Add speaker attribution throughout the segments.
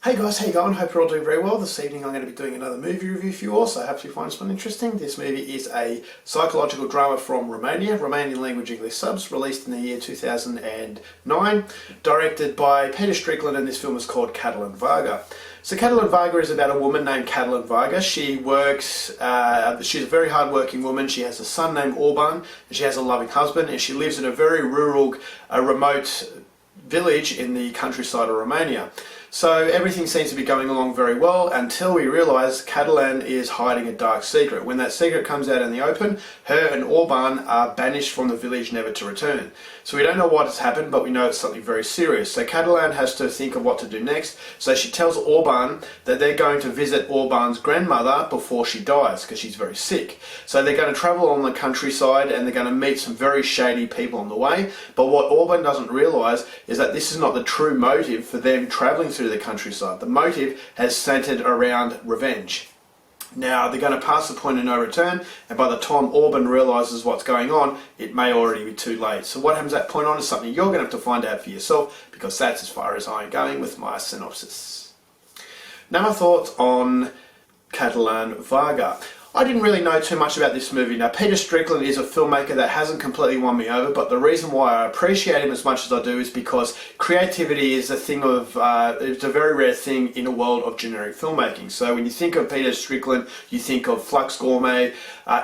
Speaker 1: Hey guys, how you going? Hope you're all doing very well. This evening I'm going to be doing another movie review for you all, so I hope you find this one interesting. This movie is a psychological drama from Romania, Romanian language English subs, released in the year 2009, directed by Peter Strickland, and this film is called KATALIN VARGA. So KATALIN VARGA is about a woman named KATALIN VARGA. She works, she's a very hard-working woman. She has a son named Orban, and she has a loving husband, and she lives in a very rural, remote village in the countryside of Romania. So everything seems to be going along very well until we realise KATALIN is hiding a dark secret. When that secret comes out in the open, her and Orban are banished from the village never to return. So we don't know what has happened, but we know it's something very serious. So KATALIN has to think of what to do next. So she tells Orban that they're going to visit Orban's grandmother before she dies, because she's very sick. So they're going to travel on the countryside and they're going to meet some very shady people on the way. But what Orban doesn't realise is that this is not the true motive for them travelling through the countryside. The motive has centered around revenge. Now they're going to pass the point of no return, and by the time Orban realises what's going on, it may already be too late. So what happens at that point on is something you're going to have to find out for yourself, because that's as far as I'm going with my synopsis. Now my thoughts on KATALIN VARGA. I didn't really know too much about this movie. Now, Peter Strickland is a filmmaker that hasn't completely won me over, but the reason why I appreciate him as much as I do is because creativity is a thing of, it's a very rare thing in a world of generic filmmaking. So when you think of Peter Strickland, you think of Flux Gourmet,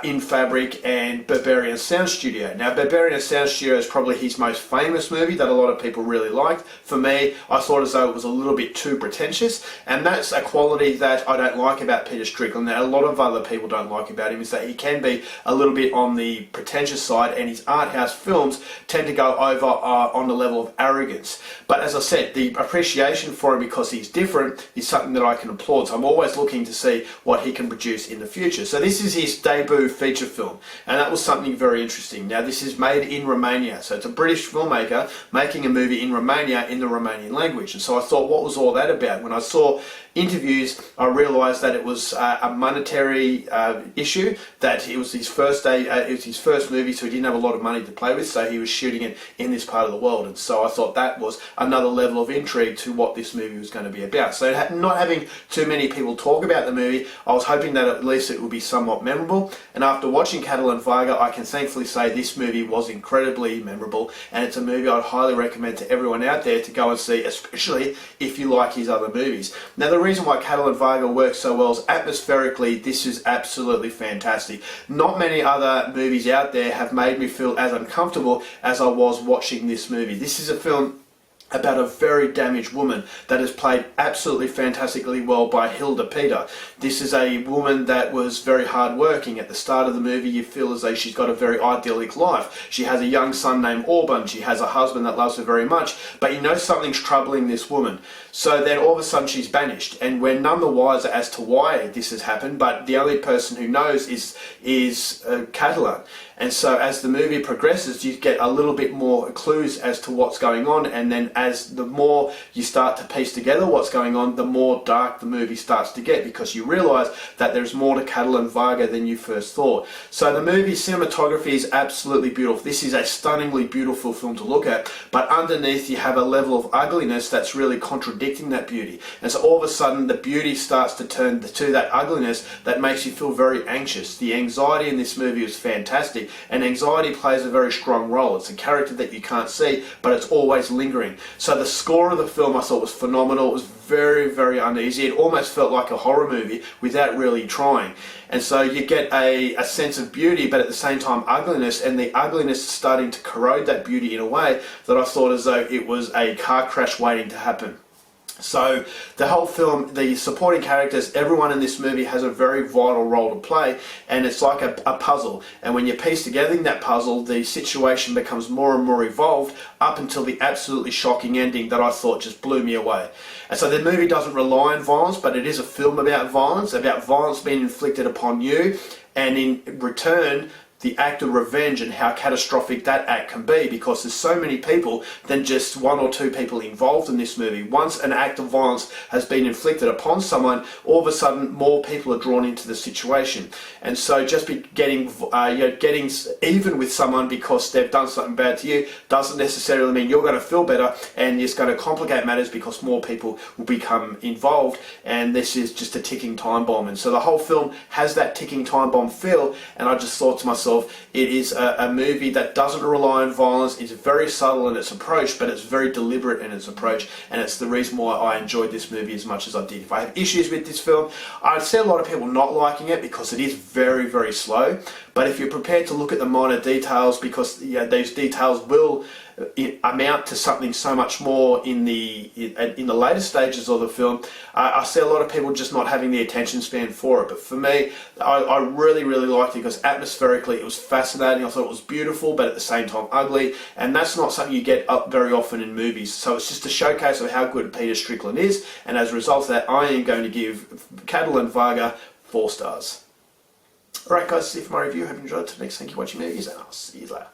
Speaker 1: In Fabric, and Berberian Sound Studio. Now, Berberian Sound Studio is probably his most famous movie that a lot of people really liked. For me, I thought as though it was a little bit too pretentious, and that's a quality that I don't like about Peter Strickland. Now, a lot of other people don't like about him is that he can be a little bit on the pretentious side, and his art house films tend to go over on the level of arrogance. But as I said, the appreciation for him because he's different is something that I can applaud. So I'm always looking to see what he can produce in the future. So this is his debut feature film, and that was something very interesting. Now this is made in Romania, so it's a British filmmaker making a movie in Romania in the Romanian language. And so I thought, what was all that about? When I saw interviews, I realised that it was a monetary issue, that it was his first it was his first movie, so he didn't have a lot of money to play with, so he was shooting it in this part of the world. And so I thought that was another level of intrigue to what this movie was going to be about. So not having too many people talk about the movie, I was hoping that at least it would be somewhat memorable. And after watching KATALIN VARGA, I can thankfully say this movie was incredibly memorable, and it's a movie I'd highly recommend to everyone out there to go and see, especially if you like his other movies. Now the reason why KATALIN VARGA works so well is atmospherically, this is absolutely fantastic. Not many other movies out there have made me feel as uncomfortable as I was watching this movie. This is a film about a very damaged woman that is played absolutely fantastically well by Hilda Peter. This is a woman that was very hard-working. At the start of the movie, you feel as though she's got a very idyllic life. She has a young son named Orban. She has a husband that loves her very much, but you know something's troubling this woman. So then all of a sudden she's banished, and we're none the wiser as to why this has happened, but the only person who knows is KATALIN. And so as the movie progresses, you get a little bit more clues as to what's going on, and then as the more you start to piece together what's going on, the more dark the movie starts to get, because you realise that there's more to KATALIN VARGA than you first thought. So the movie's cinematography is absolutely beautiful. This is a stunningly beautiful film to look at, but underneath you have a level of ugliness that's really contradicting that beauty. And so all of a sudden the beauty starts to turn to that ugliness that makes you feel very anxious. The anxiety in this movie is fantastic, and anxiety plays a very strong role. It's a character that you can't see, but it's always lingering. So the score of the film I thought was phenomenal. It was very, very uneasy. It almost felt like a horror movie without really trying. And so you get a sense of beauty, but at the same time ugliness, and the ugliness is starting to corrode that beauty in a way that I thought as though it was a car crash waiting to happen. So the whole film, the supporting characters, everyone in this movie has a very vital role to play, and it's like a puzzle. And when you piece together that puzzle, the situation becomes more and more evolved up until the absolutely shocking ending that I thought just blew me away. And so the movie doesn't rely on violence, but it is a film about violence being inflicted upon you, and in return, the act of revenge and how catastrophic that act can be, because there's so many people than just one or two people involved in this movie. Once an act of violence has been inflicted upon someone, all of a sudden more people are drawn into the situation. And so just getting even with someone because they've done something bad to you doesn't necessarily mean you're going to feel better, and it's going to complicate matters because more people will become involved, and this is just a ticking time bomb. And so the whole film has that ticking time bomb feel, and I just thought to myself, it is a movie that doesn't rely on violence. It's very subtle in its approach, but it's very deliberate in its approach, and it's the reason why I enjoyed this movie as much as I did. If I have issues with this film, I'd see a lot of people not liking it because it is very, very slow, but if you're prepared to look at the minor details, because those details will amount to something so much more in the later stages of the film, I see a lot of people just not having the attention span for it. But for me, I really, really liked it because atmospherically it was fascinating. I thought it was beautiful, but at the same time ugly, and that's not something you get up very often in movies. So it's just a showcase of how good Peter Strickland is, and as a result of that, I am going to give KATALIN VARGA 4 stars. Alright guys, that's it for my review. Hope you enjoyed it. Next, thank you for watching movies, and I'll see you later.